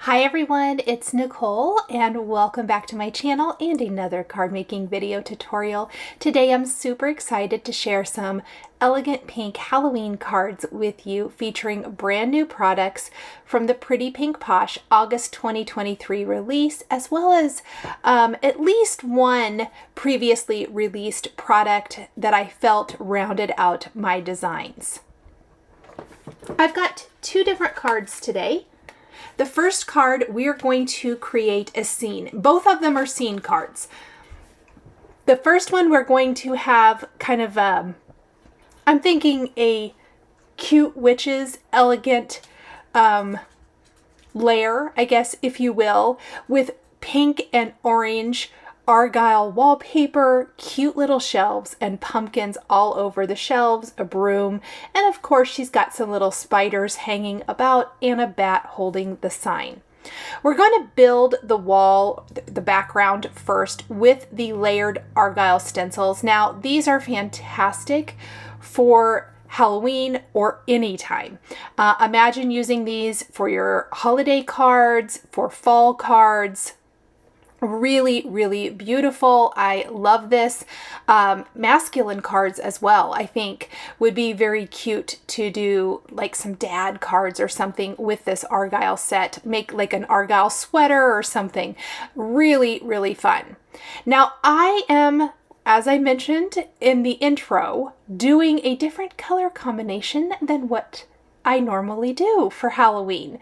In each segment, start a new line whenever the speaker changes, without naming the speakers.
Hi everyone, it's Nicole and welcome back to my channel and another card making video tutorial. Today I'm super excited to share some elegant pink Halloween cards with you featuring brand new products from the Pretty Pink Posh August 2023 release, as well as at least one previously released product that I felt rounded out my designs. I've got two different cards today. The first card, we are going to create a scene. Both of them are scene cards. The first one, we're going to have kind of, I'm thinking a cute witch's elegant lair, I guess, if you will, with pink and orange Argyle wallpaper, cute little shelves, and pumpkins all over the shelves, a broom, and of course she's got some little spiders hanging about and a bat holding the sign. We're going to build the wall, the background first with the layered Argyle stencils. Now, these are fantastic for Halloween or any time. Imagine using these for your holiday cards, for fall cards. Really, really beautiful. I love this. Masculine cards as well, I think, would be very cute to do like some dad cards or something with this Argyle set. Make like an Argyle sweater or something. Really, really fun. Now, I am, as I mentioned in the intro, doing a different color combination than what I normally do for Halloween.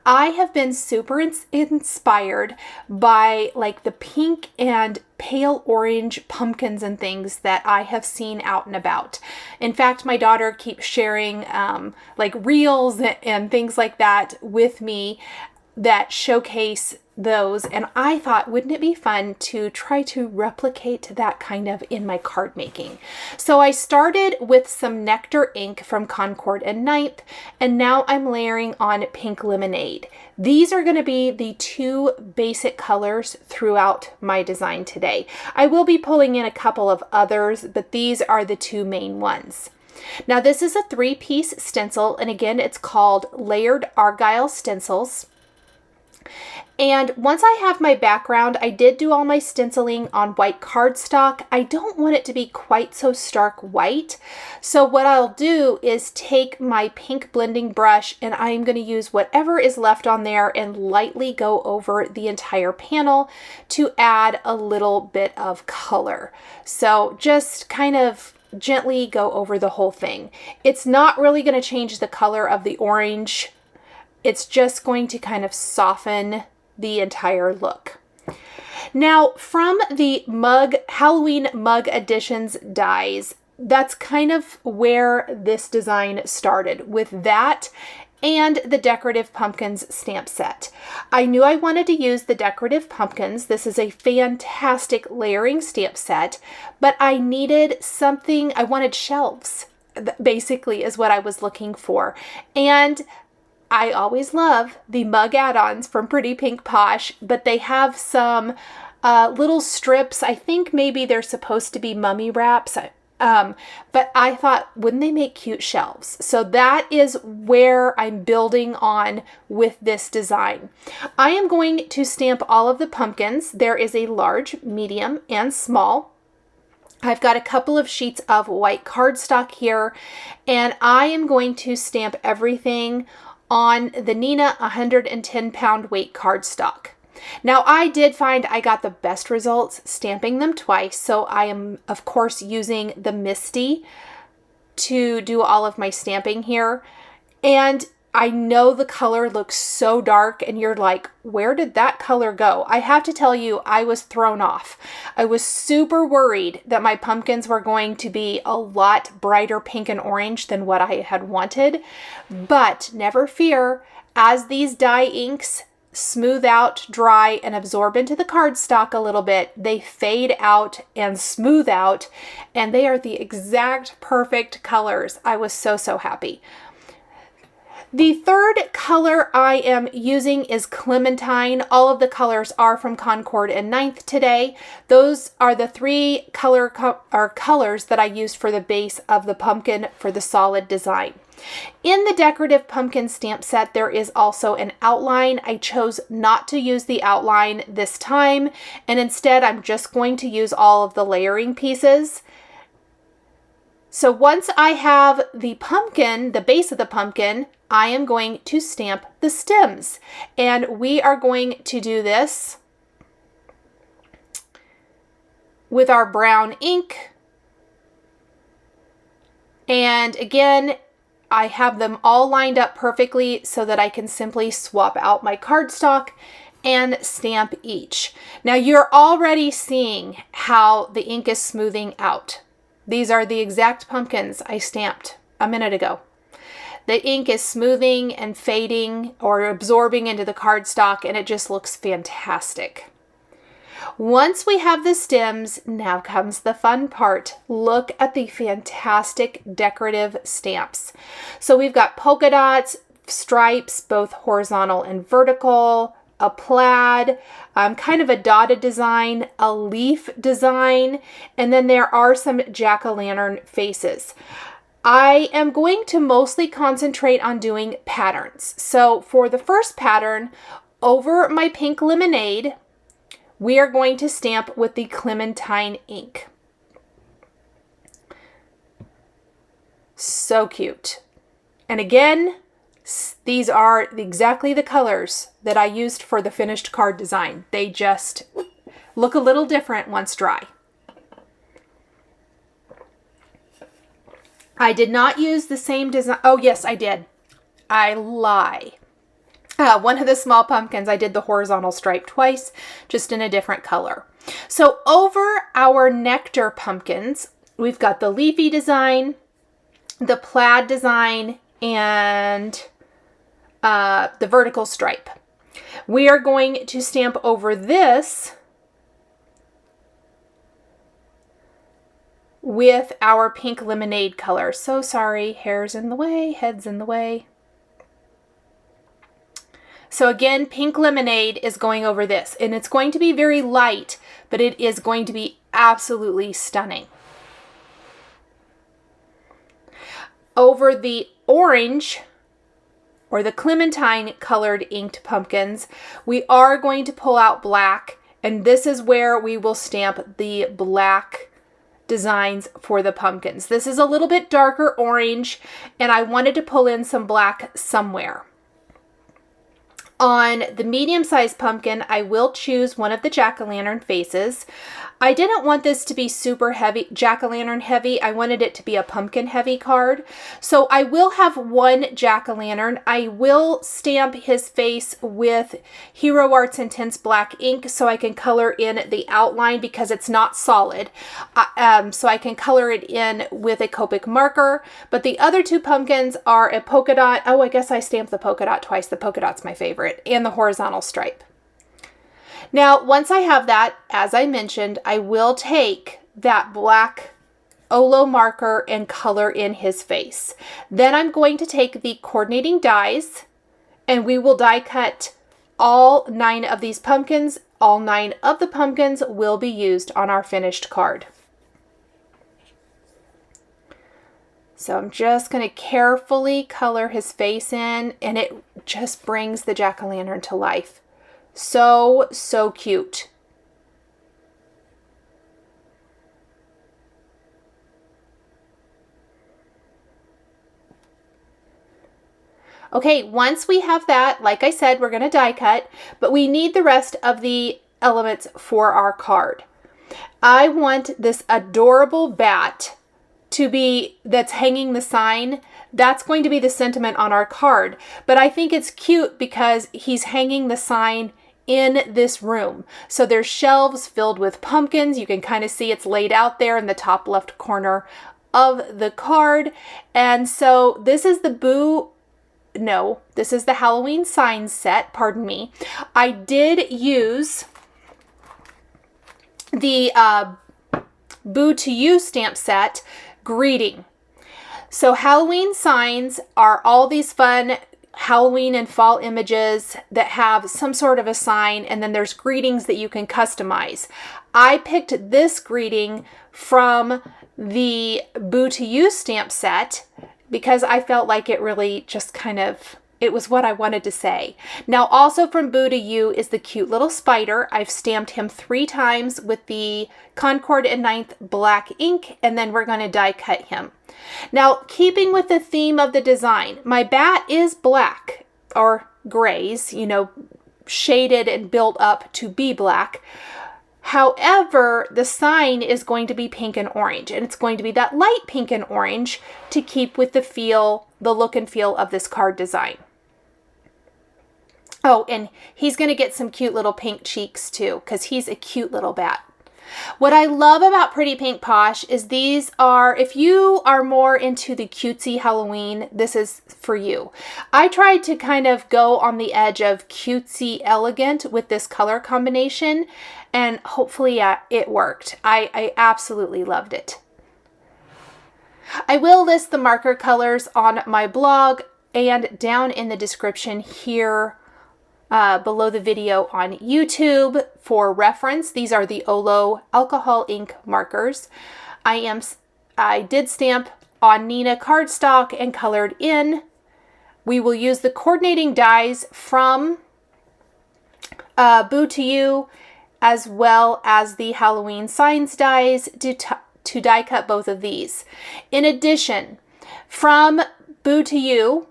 I have been super inspired by like the pink and pale orange pumpkins and things that I have seen out and about. In fact, my daughter keeps sharing like reels and things like that with me that showcase those, and I thought, wouldn't it be fun to try to replicate that kind of in my card making? So I started with some Nectar ink from Concord and Ninth, and now I'm layering on Pink Lemonade. These are going to be the two basic colors throughout my design today. I will be pulling in a couple of others, but these are the two main ones. Now this is a 3-piece stencil, and again, it's called Layered Argyle Stencils. And once I have my background, I did do all my stenciling on white cardstock. I don't want it to be quite so stark white. So what I'll do is take my pink blending brush and I'm going to use whatever is left on there and lightly go over the entire panel to add a little bit of color. So just kind of gently go over the whole thing. It's not really going to change the color of the orange. It's just going to kind of soften the entire look. Now, from the Halloween Mug Editions dies, that's kind of where this design started, with that and the Decorative Pumpkins stamp set. I knew I wanted to use the Decorative Pumpkins. This is a fantastic layering stamp set, but I needed something, I wanted shelves, basically is what I was looking for. And I always love the mug add-ons from Pretty Pink Posh, but they have some little strips. I think maybe they're supposed to be mummy wraps, but I thought, wouldn't they make cute shelves? So that is where I'm building on with this design. I am going to stamp all of the pumpkins. There is a large, medium, and small. I've got a couple of sheets of white cardstock here, and I am going to stamp everything on the Nina 110-pound weight cardstock. Now, I did find I got the best results stamping them twice, so I am, of course, using the Misty to do all of my stamping here. And I know the color looks so dark, and you're like, where did that color go? I have to tell you, I was thrown off. I was super worried that my pumpkins were going to be a lot brighter pink and orange than what I had wanted. But never fear, as these dye inks smooth out, dry, and absorb into the cardstock a little bit, they fade out and smooth out, and they are the exact perfect colors. I was so, so happy. The third color I am using is Clementine. All of the colors are from Concord and Ninth today. Those are the three colors that I used for the base of the pumpkin for the solid design. In the decorative pumpkin stamp set, there is also an outline. I chose not to use the outline this time, and instead I'm just going to use all of the layering pieces. So once I have the pumpkin, the base of the pumpkin, I am going to stamp the stems. And we are going to do this with our brown ink. And again, I have them all lined up perfectly so that I can simply swap out my cardstock and stamp each. Now you're already seeing how the ink is smoothing out. These are the exact pumpkins I stamped a minute ago. The ink is smoothing and fading or absorbing into the cardstock, and it just looks fantastic. Once we have the stems, now comes the fun part. Look at the fantastic decorative stamps. So we've got polka dots, stripes, both horizontal and vertical, a plaid, kind of a dotted design, a leaf design, and then there are some jack-o'-lantern faces. I am going to mostly concentrate on doing patterns. So for the first pattern, over my pink lemonade, we are going to stamp with the clementine ink. So cute. And again, these are exactly the colors that I used for the finished card design. They just look a little different once dry. I did not use the same design. Oh, yes, I did. I lie. One of the small pumpkins, I did the horizontal stripe twice, just in a different color. So over our nectar pumpkins, we've got the leafy design, the plaid design, and the vertical stripe. We are going to stamp over this with our pink lemonade color. So sorry, hair's in the way, head's in the way. So again, pink lemonade is going over this, and it's going to be very light, but it is going to be absolutely stunning. Over the orange or the clementine colored inked pumpkins, we are going to pull out black, and this is where we will stamp the black designs for the pumpkins. This is a little bit darker orange, and I wanted to pull in some black somewhere. On the medium-sized pumpkin, I will choose one of the jack-o'-lantern faces. I didn't want this to be super heavy, jack-o'-lantern heavy. I wanted it to be a pumpkin heavy card. So I will have one jack-o'-lantern. I will stamp his face with Hero Arts Intense Black ink so I can color in the outline because it's not solid. So I can color it in with a Copic marker. But the other two pumpkins are a polka dot. Oh, I guess I stamped the polka dot twice. The polka dot's my favorite. And the horizontal stripe. Now, once I have that, as I mentioned, I will take that black Olo marker and color in his face. Then I'm going to take the coordinating dies, and we will die cut all 9 of these pumpkins. All 9 of the pumpkins will be used on our finished card. So I'm just going to carefully color his face in, and it just brings the jack-o'-lantern to life. So, so cute. Okay, once we have that, like I said, we're going to die cut, but we need the rest of the elements for our card. I want this adorable bat to be, that's hanging the sign. That's going to be the sentiment on our card, but I think it's cute because he's hanging the sign in this room. So there's shelves filled with pumpkins. You can kind of see it's laid out there in the top left corner of the card. And so this is the this is the Halloween sign set, pardon me. I did use the Boo to You stamp set, Greeting. So Halloween signs are all these fun Halloween and fall images that have some sort of a sign, and then there's greetings that you can customize. I picked this greeting from the Boo to You stamp set, because I felt like it really just kind of, it was what I wanted to say. Now, also from Boo to You is the cute little spider. I've stamped him 3 times with the Concord and Ninth black ink, and then we're going to die cut him. Now, keeping with the theme of the design, my bat is black, or grays, you know, shaded and built up to be black. However, the sign is going to be pink and orange, and it's going to be that light pink and orange to keep with the feel, the look and feel of this card design. Oh, and he's going to get some cute little pink cheeks too, because he's a cute little bat. What I love about Pretty Pink Posh is these are, if you are more into the cutesy Halloween, this is for you. I tried to kind of go on the edge of cutesy elegant with this color combination, and hopefully it worked. I absolutely loved it. I will list the marker colors on my blog and down in the description here below the video on YouTube for reference. These are the Olo alcohol ink markers. I did stamp on Nina cardstock and colored in. We will use the coordinating dies from Boo to You, as well as the Halloween signs dies to die cut both of these. In addition, from Boo to You,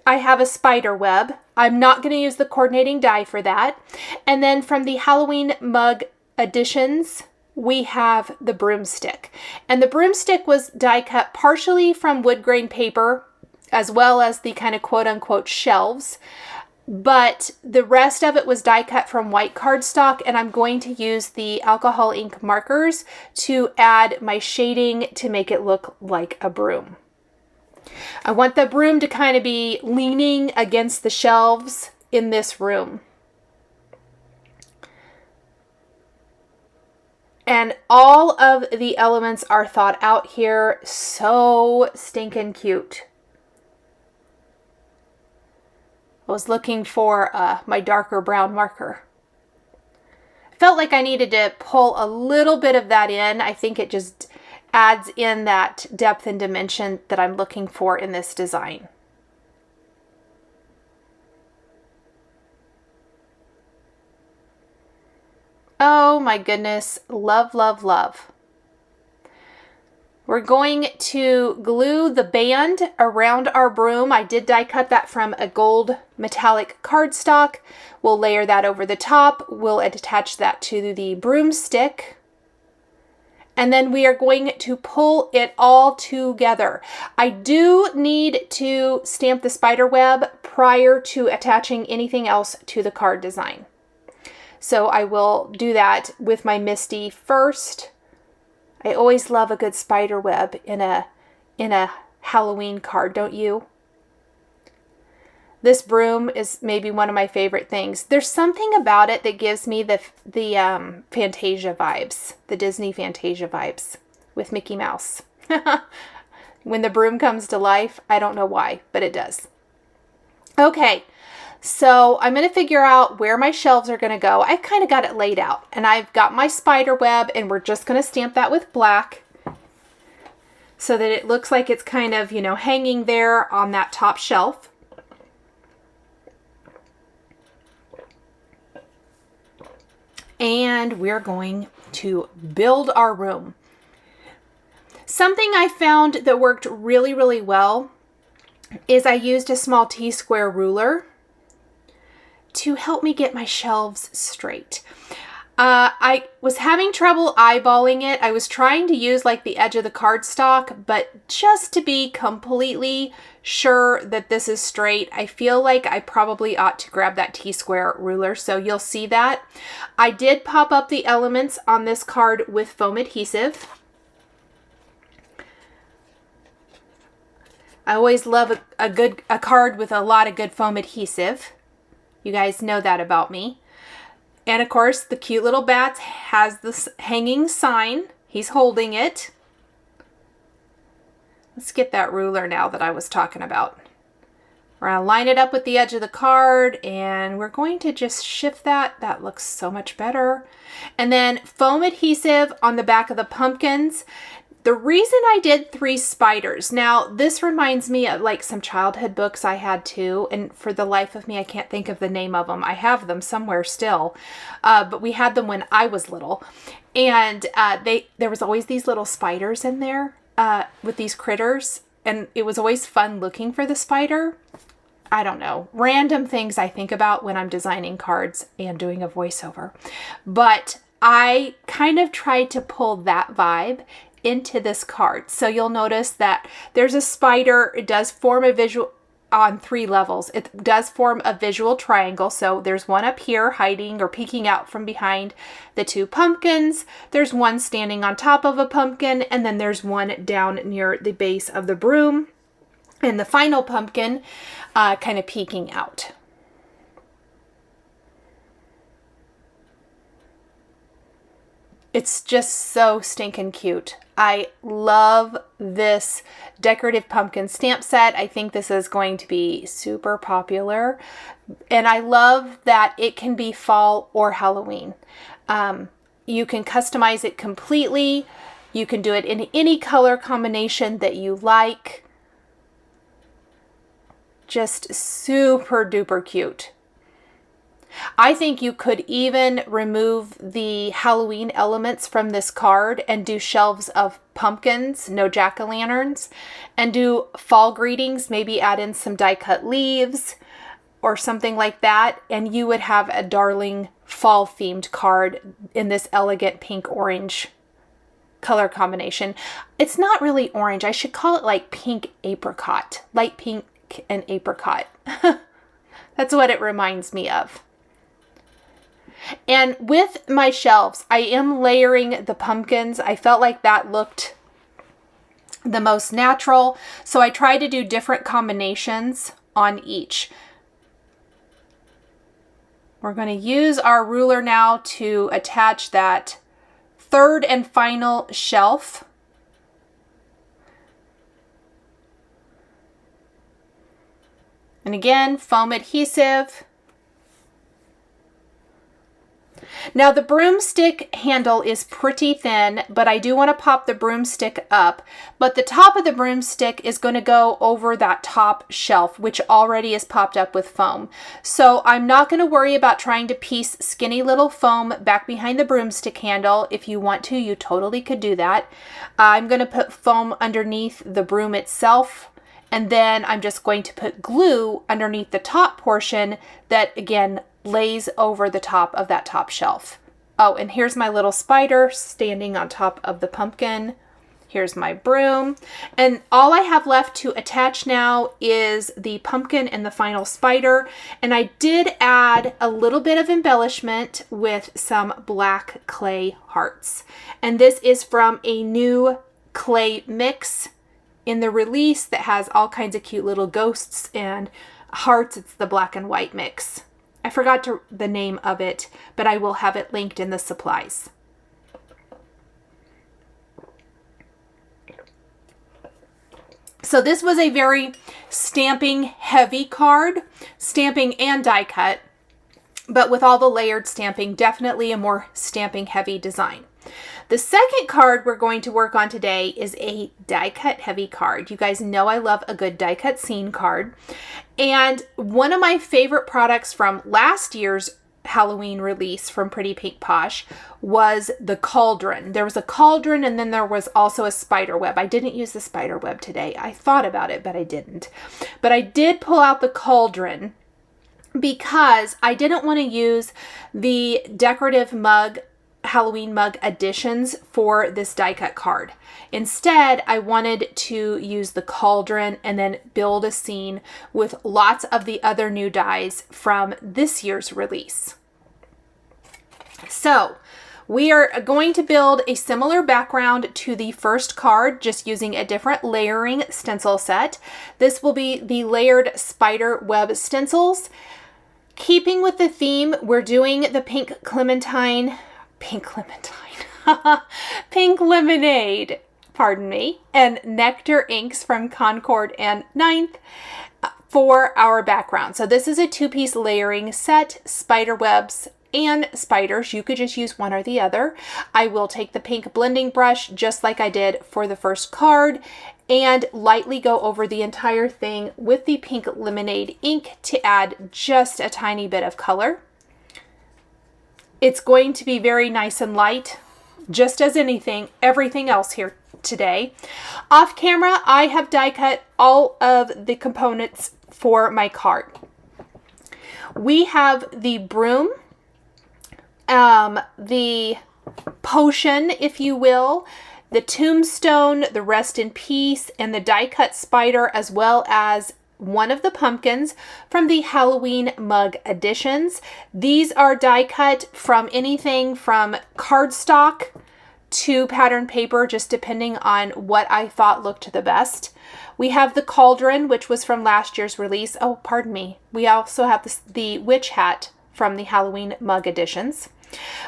I have a spider web. I'm not going to use the coordinating die for that. And then from the Halloween mug additions, we have the broomstick. And the broomstick was die cut partially from wood grain paper, as well as the kind of quote unquote shelves. But the rest of it was die cut from white cardstock, and I'm going to use the alcohol ink markers to add my shading to make it look like a broom. I want the broom to kind of be leaning against the shelves in this room. And all of the elements are thought out here. So stinking cute. I was looking for my darker brown marker. I felt like I needed to pull a little bit of that in. I think it just adds in that depth and dimension that I'm looking for in this design. Oh my goodness, love, love, love. We're going to glue the band around our broom. I did die cut that from a gold metallic cardstock. We'll layer that over the top. We'll attach that to the broomstick. And then we are going to pull it all together. I do need to stamp the spider web prior to attaching anything else to the card design. So I will do that with my Misty first. I always love a good spider web in a Halloween card, don't you? This broom is maybe one of my favorite things. There's something about it that gives me the Fantasia vibes, the Disney Fantasia vibes with Mickey Mouse. When the broom comes to life, I don't know why, but it does. Okay, so I'm going to figure out where my shelves are going to go. I've kind of got it laid out, and I've got my spider web, and we're just going to stamp that with black so that it looks like it's kind of, you know, hanging there on that top shelf. And we're going to build our room. Something I found that worked really, really well is I used a small T-square ruler to help me get my shelves straight. I was having trouble eyeballing it. I was trying to use like the edge of the cardstock, but just to be completely sure that this is straight, I feel like I probably ought to grab that T-square ruler. So you'll see that. I did pop up the elements on this card with foam adhesive. I always love a card with a lot of good foam adhesive. You guys know that about me. And of course, the cute little bat has this hanging sign. He's holding it. Let's get that ruler now that I was talking about. We're going to line it up with the edge of the card, and we're going to just shift that. That looks so much better. And then foam adhesive on the back of the pumpkins. The reason I did 3 spiders, now this reminds me of like some childhood books I had too, and for the life of me, I can't think of the name of them. I have them somewhere still, but we had them when I was little, and there was always these little spiders in there with these critters, and it was always fun looking for the spider. I don't know, random things I think about when I'm designing cards and doing a voiceover, but I kind of tried to pull that vibe into this card. So you'll notice that there's a spider. It does form a visual on 3 levels. It does form a visual triangle. So there's one up here hiding or peeking out from behind the 2 pumpkins. There's one standing on top of a pumpkin, and then there's one down near the base of the broom, and the final pumpkin kind of peeking out. It's just so stinking cute. I love this decorative pumpkin stamp set. I think this is going to be super popular. And I love that it can be fall or Halloween. You can customize it completely. You can do it in any color combination that you like. Just super duper cute. I think you could even remove the Halloween elements from this card and do shelves of pumpkins, no jack-o'-lanterns, and do fall greetings, maybe add in some die-cut leaves or something like that, and you would have a darling fall-themed card in this elegant pink-orange color combination. It's not really orange. I should call it like pink apricot, light pink and apricot. That's what it reminds me of. And with my shelves, I am layering the pumpkins. I felt like that looked the most natural, so I tried to do different combinations on each. We're going to use our ruler now to attach that 3rd and final shelf. And again, foam adhesive. Now the broomstick handle is pretty thin, but I do want to pop the broomstick up. But the top of the broomstick is going to go over that top shelf, which already is popped up with foam. So I'm not going to worry about trying to piece skinny little foam back behind the broomstick handle. If you want to, you totally could do that. I'm going to put foam underneath the broom itself. And then I'm just going to put glue underneath the top portion that, again, lays over the top of that top shelf. Oh, and here's my little spider standing on top of the pumpkin. Here's my broom. And all I have left to attach now is the pumpkin and the final spider. And I did add a little bit of embellishment with some black clay hearts. And this is from a new clay mix in the release that has all kinds of cute little ghosts and hearts. It's the black and white mix. I forgot the name of it, but I will have it linked in the supplies. So this was a very stamping heavy card, stamping and die cut, but with all the layered stamping, definitely a more stamping heavy design. The second card we're going to work on today is a die cut heavy card. You guys know I love a good die cut scene card. And one of my favorite products from last year's Halloween release from Pretty Pink Posh was the cauldron. There was a cauldron and then there was also a spider web. I didn't use the spider web today. I thought about it, but I didn't. But I did pull out the cauldron because I didn't want to use the decorative mug Halloween mug additions for this die cut card. Instead, I wanted to use the cauldron and then build a scene with lots of the other new dies from this year's release. So we are going to build a similar background to the first card, just using a different layering stencil set. This will be the layered spider web stencils. Keeping with the theme, we're doing the pink lemonade, pardon me, and nectar inks from Concord and Ninth for our background. So this is a 2-piece layering set, spider webs and spiders. You could just use one or the other. I will take the pink blending brush just like I did for the first card and lightly go over the entire thing with the pink lemonade ink to add just a tiny bit of color. It's going to be very nice and light, just as everything else here today. Off camera, I have die cut all of the components for my card. We have the broom, the potion, if you will, the tombstone, the rest in peace, and the die cut spider, as well as one of the pumpkins from the Halloween mug editions. These are die cut from anything from cardstock to pattern paper, just depending on what I thought looked the best. We have the cauldron, which was from last year's release. Oh, pardon me. We also have the witch hat from the Halloween mug editions.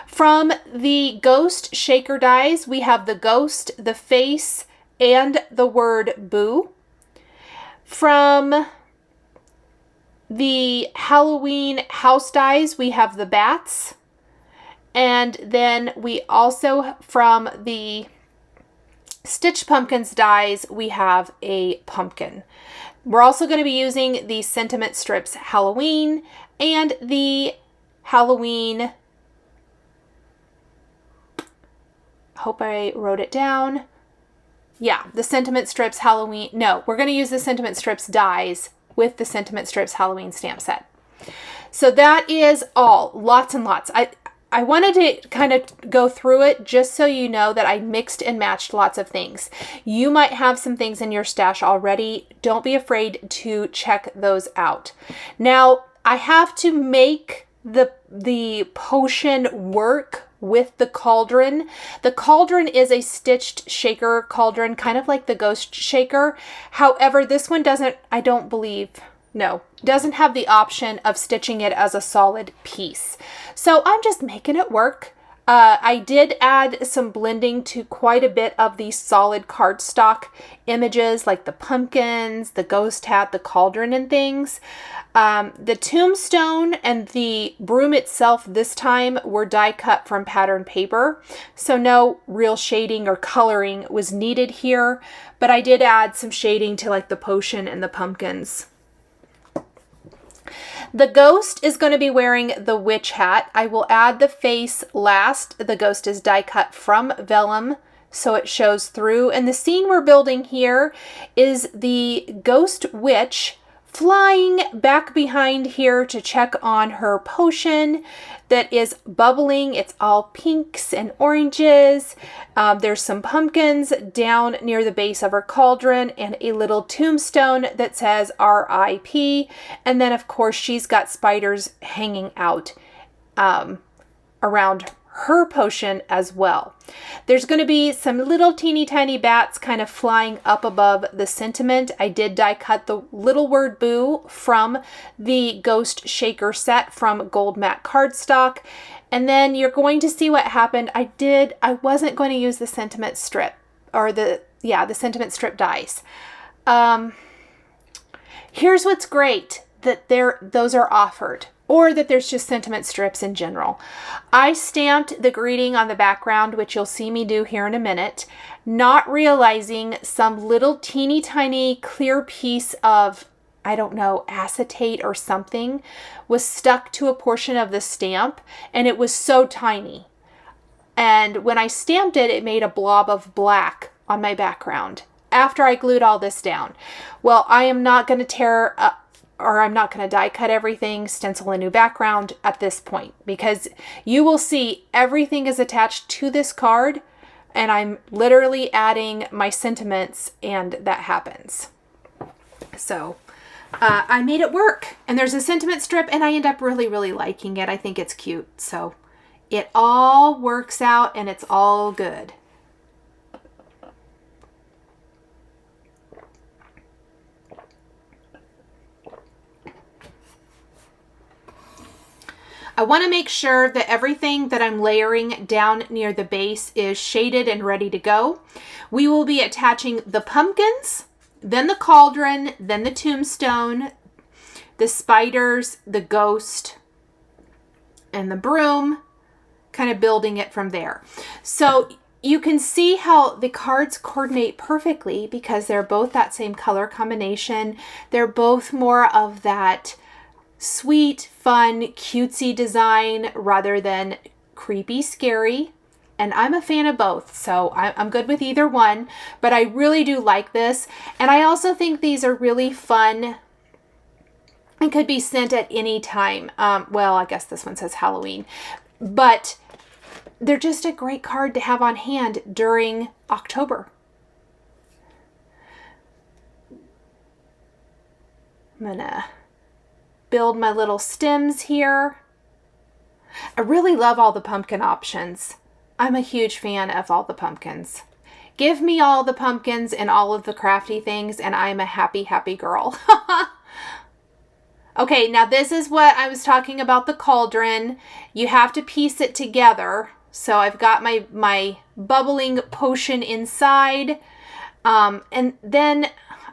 From the ghost shaker dies, we have the ghost, the face, and the word boo. From the Halloween house dies, we have the bats. And then we also, from the Stitch Pumpkins dies, we have a pumpkin. We're also going to be using the Sentiment Strips Halloween and the Halloween, hope I wrote it down. Yeah, the Sentiment Strips Halloween. No, we're going to use the Sentiment Strips dies with the Sentiment Strips Halloween stamp set. So that is all. Lots and lots. I wanted to kind of go through it just so you know that I mixed and matched lots of things. You might have some things in your stash already. Don't be afraid to check those out. Now, I have to make the potion work with the cauldron. The cauldron is a stitched shaker cauldron, kind of like the ghost shaker. However, this one doesn't have the option of stitching it as a solid piece. So I'm just making it work. I did add some blending to quite a bit of these solid cardstock images, like the pumpkins, the ghost hat, the cauldron, and things. The tombstone and the broom itself this time were die cut from pattern paper, so no real shading or coloring was needed here, but I did add some shading to like the potion and the pumpkins. The ghost is going to be wearing the witch hat. I will add the face last. The ghost is die cut from vellum, so it shows through. And the scene we're building here is the ghost witch flying back behind here to check on her potion that is bubbling. It's all pinks and oranges. There's some pumpkins down near the base of her cauldron and a little tombstone that says RIP. And then, of course, she's got spiders hanging out around her potion as well. There's going to be some little teeny tiny bats kind of flying up above the sentiment. I did die cut the little word boo from the Ghost Shaker set from Gold Matte cardstock. And then you're going to see what happened. I wasn't going to use the sentiment strip or the sentiment strip dies. Here's what's great, that those are offered, or that there's just sentiment strips in general. I stamped the greeting on the background, which you'll see me do here in a minute, not realizing some little teeny tiny clear piece of, I don't know, acetate or something was stuck to a portion of the stamp, and it was so tiny. And when I stamped it, it made a blob of black on my background after I glued all this down. Well, I am not going to I'm not going to die cut everything, stencil a new background at this point, because you will see everything is attached to this card, and I'm literally adding my sentiments, and that happens. So I made it work, and there's a sentiment strip, and I end up really, really liking it. I think it's cute. So it all works out, and it's all good. I want to make sure that everything that I'm layering down near the base is shaded and ready to go. We will be attaching the pumpkins, then the cauldron, then the tombstone, the spiders, the ghost, and the broom, kind of building it from there. So you can see how the cards coordinate perfectly because they're both that same color combination. They're both more of that sweet, fun, cutesy design rather than creepy, scary. And I'm a fan of both, so I'm good with either one, but I really do like this. And I also think these are really fun and could be sent at any time. Well, I guess this one says Halloween, but they're just a great card to have on hand during October. I'm gonna build my little stems here. I really love all the pumpkin options. I'm a huge fan of all the pumpkins. Give me all the pumpkins and all of the crafty things and I'm a happy, happy girl. Okay, now this is what I was talking about, the cauldron. You have to piece it together. So I've got my bubbling potion inside, and then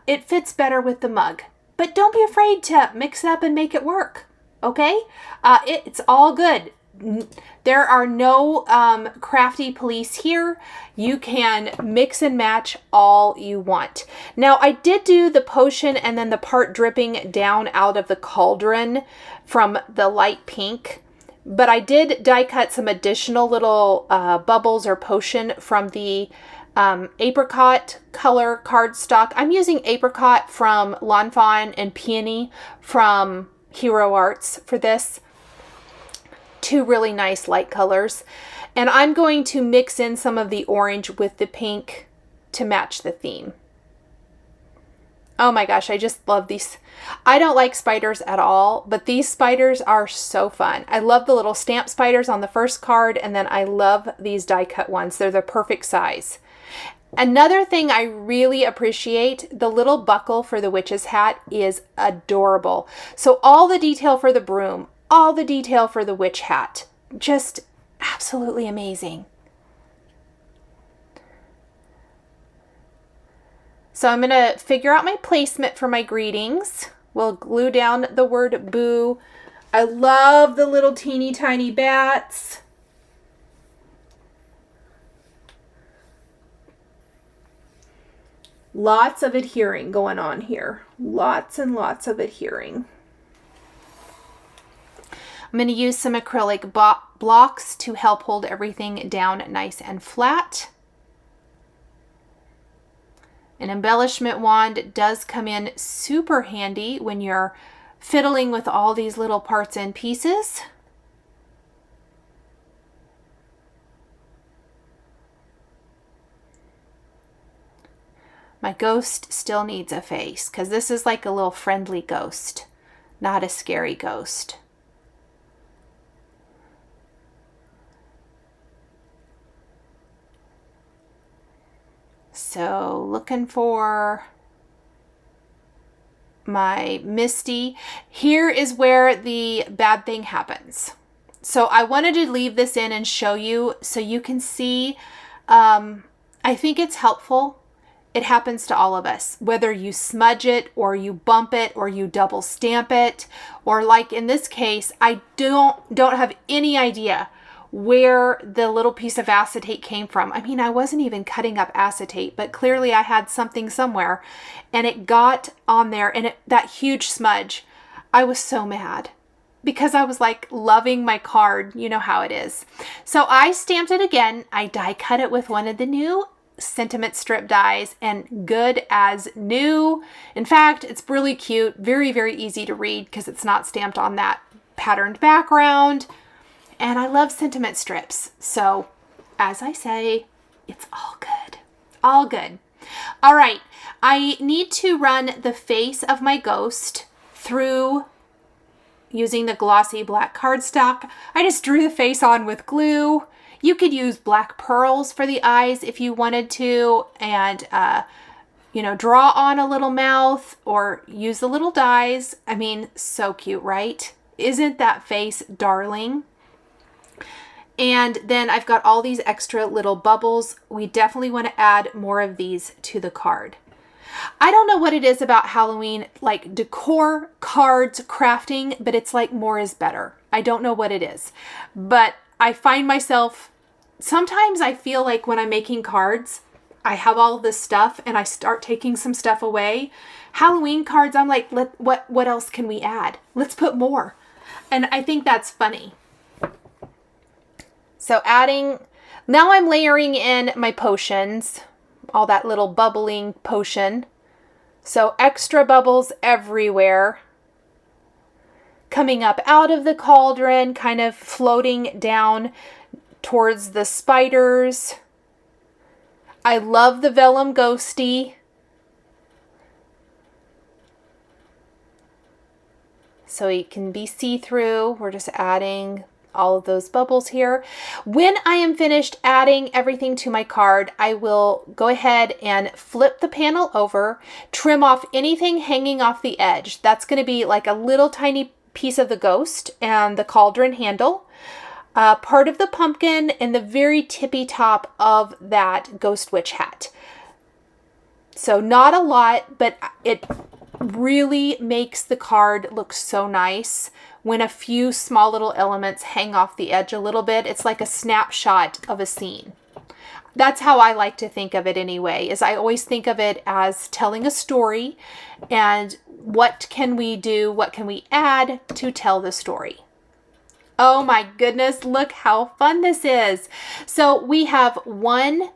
it fits better with the mug. But don't be afraid to mix it up and make it work, okay? It's all good. There are no crafty police here. You can mix and match all you want. Now, I did do the potion and then the part dripping down out of the cauldron from the light pink. But I did die cut some additional little bubbles or potion from the apricot color cardstock. I'm using apricot from Lawn Fawn and peony from Hero Arts for this. Two really nice light colors. And I'm going to mix in some of the orange with the pink to match the theme. Oh my gosh, I just love these. I don't like spiders at all, but these spiders are so fun. I love the little stamp spiders on the first card, and then I love these die cut ones. They're the perfect size. Another thing I really appreciate, the little buckle for the witch's hat is adorable. So all the detail for the broom, all the detail for the witch hat, just absolutely amazing. So I'm going to figure out my placement for my greetings. We'll glue down the word boo. I love the little teeny tiny bats. Lots of adhering going on here. Lots and lots of adhering. I'm going to use some acrylic blocks to help hold everything down nice and flat. An embellishment wand does come in super handy when you're fiddling with all these little parts and pieces. My ghost still needs a face because this is like a little friendly ghost, not a scary ghost. So looking for my Misty. Here is where the bad thing happens. So I wanted to leave this in and show you so you can see. I think it's helpful. It happens to all of us, whether you smudge it or you bump it or you double stamp it, or like in this case, I don't have any idea where the little piece of acetate came from. I mean, I wasn't even cutting up acetate, but clearly I had something somewhere and it got on there and that huge smudge. I was so mad because I was like loving my card. You know how it is. So I stamped it again. I die cut it with one of the new sentiment strip dies and good as new. In fact, it's really cute. Very, very easy to read because it's not stamped on that patterned background. And I love sentiment strips. So as I say, it's all good. All good. All right. I need to run the face of my ghost through using the glossy black cardstock. I just drew the face on with glue. You could use black pearls for the eyes if you wanted to, and draw on a little mouth or use the little dies. I mean, so cute, right? Isn't that face darling? And then I've got all these extra little bubbles. We definitely want to add more of these to the card. I don't know what it is about Halloween, like decor, cards, crafting, but it's like more is better. I don't know what it is, but I find myself, sometimes I feel like when I'm making cards, I have all of this stuff and I start taking some stuff away. Halloween cards, I'm like, what else can we add? Let's put more. And I think that's funny. So now I'm layering in my potions, all that little bubbling potion. So extra bubbles everywhere. Coming up out of the cauldron, kind of floating down towards the spiders. I love the vellum ghosty. So it can be see-through. We're just adding all of those bubbles here. When I am finished adding everything to my card, I will go ahead and flip the panel over, trim off anything hanging off the edge. That's going to be like a little tiny piece of the ghost and the cauldron handle, part of the pumpkin, and the very tippy top of that ghost witch hat. So not a lot, but it really makes the card look so nice when a few small little elements hang off the edge a little bit. It's like a snapshot of a scene. That's how I like to think of it anyway, is I always think of it as telling a story and what can we do, what can we add to tell the story. Oh my goodness, look how fun this is. So we have one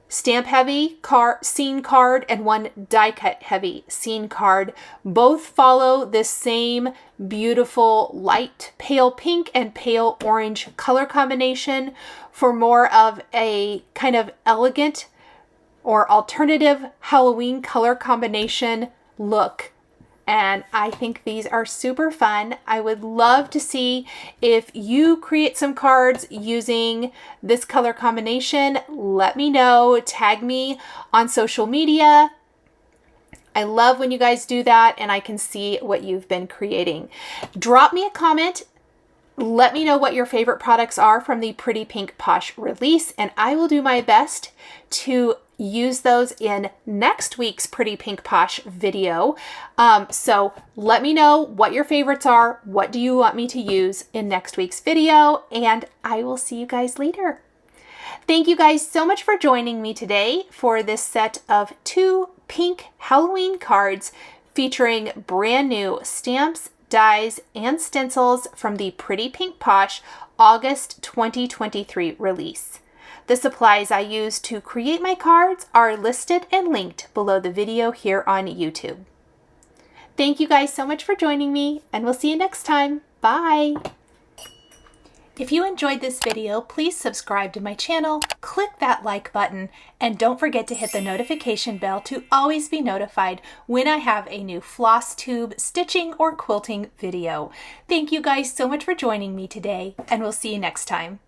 stamp heavy scene card and one die cut heavy scene card. Both follow this same beautiful light pale pink and pale orange color combination for more of a kind of elegant or alternative Halloween color combination look. And I think these are super fun. I would love to see if you create some cards using this color combination. Let me know. Tag me on social media. I love when you guys do that and I can see what you've been creating. Drop me a comment. Let me know what your favorite products are from the Pretty Pink Posh release, and I will do my best to use those in next week's Pretty Pink Posh video. So let me know what your favorites are. What do you want me to use in next week's video? And I will see you guys later. Thank you guys so much for joining me today for this set of 2 pink Halloween cards featuring brand new stamps, dies, and stencils from the Pretty Pink Posh August 2023 release. The supplies I use to create my cards are listed and linked below the video here on YouTube. Thank you guys so much for joining me, and we'll see you next time. Bye! If you enjoyed this video, please subscribe to my channel, click that like button, and don't forget to hit the notification bell to always be notified when I have a new floss tube, stitching, or quilting video. Thank you guys so much for joining me today, and we'll see you next time.